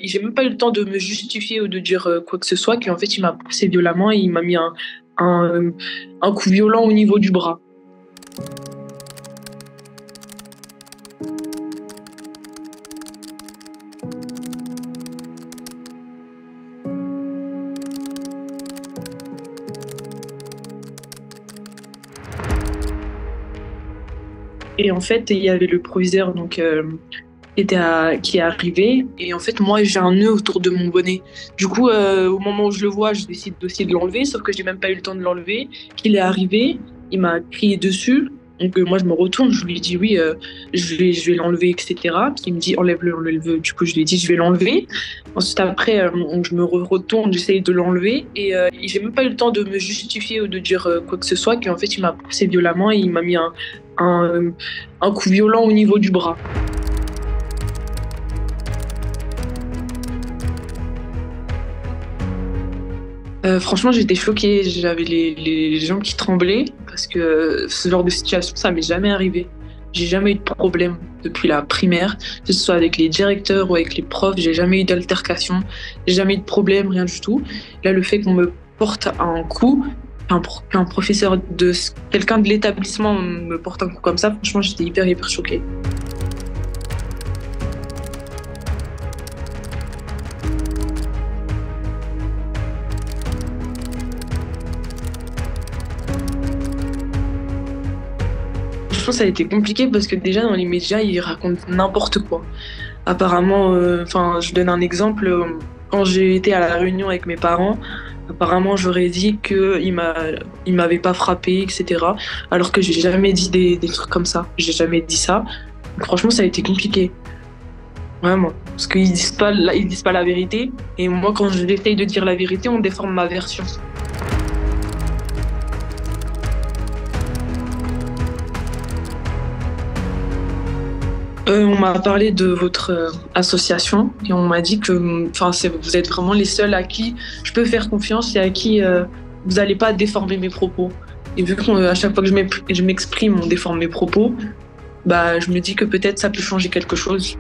j'ai même pas eu le temps de me justifier ou de dire quoi que ce soit, qu'en fait, il m'a poussé violemment et il m'a mis un, un coup violent au niveau du bras. Et en fait, il y avait le proviseur qui est arrivé. Et en fait, moi, j'ai un nœud autour de mon bonnet. Du coup, au moment où je le vois, je décide aussi de l'enlever, sauf que j'ai même pas eu le temps de l'enlever. Qu'il est arrivé, il m'a crié dessus. Donc moi, je me retourne, je lui dis oui, je vais l'enlever, etc. Puis il me dit enlève-le, enlève-le. Du coup, je lui ai dit je vais l'enlever. Ensuite, après, je me retourne, j'essaye de l'enlever. Et j'ai même pas eu le temps de me justifier ou de dire quoi que ce soit, qu'en fait, il m'a poussé violemment et il m'a mis un, un coup violent au niveau du bras. Franchement, j'étais choquée. J'avais les jambes qui tremblaient parce que ce genre de situation, ça m'est jamais arrivé. J'ai jamais eu de problème depuis la primaire, que ce soit avec les directeurs ou avec les profs. J'ai jamais eu d'altercation, j'ai jamais eu de problème, rien du tout. Là, le fait qu'on me porte un coup, qu'un professeur quelqu'un de l'établissement me porte un coup comme ça, franchement, j'étais hyper choquée. Je pense que ça a été compliqué parce que déjà dans les médias, ils racontent n'importe quoi. Apparemment, je donne un exemple. Quand j'ai été à la réunion avec mes parents, apparemment j'aurais dit il m'avait pas frappé, etc. Alors que j'ai jamais dit des trucs comme ça. J'ai jamais dit ça. Donc, franchement, ça a été compliqué, vraiment, parce ils disent pas la vérité. Et moi, quand j'essaye de dire la vérité, on déforme ma version. On m'a parlé de votre association et on m'a dit que vous êtes vraiment les seuls à qui je peux faire confiance et à qui vous n'allez pas déformer mes propos. Et vu qu'à chaque fois que je m'exprime, on déforme mes propos, bah, je me dis que peut-être ça peut changer quelque chose.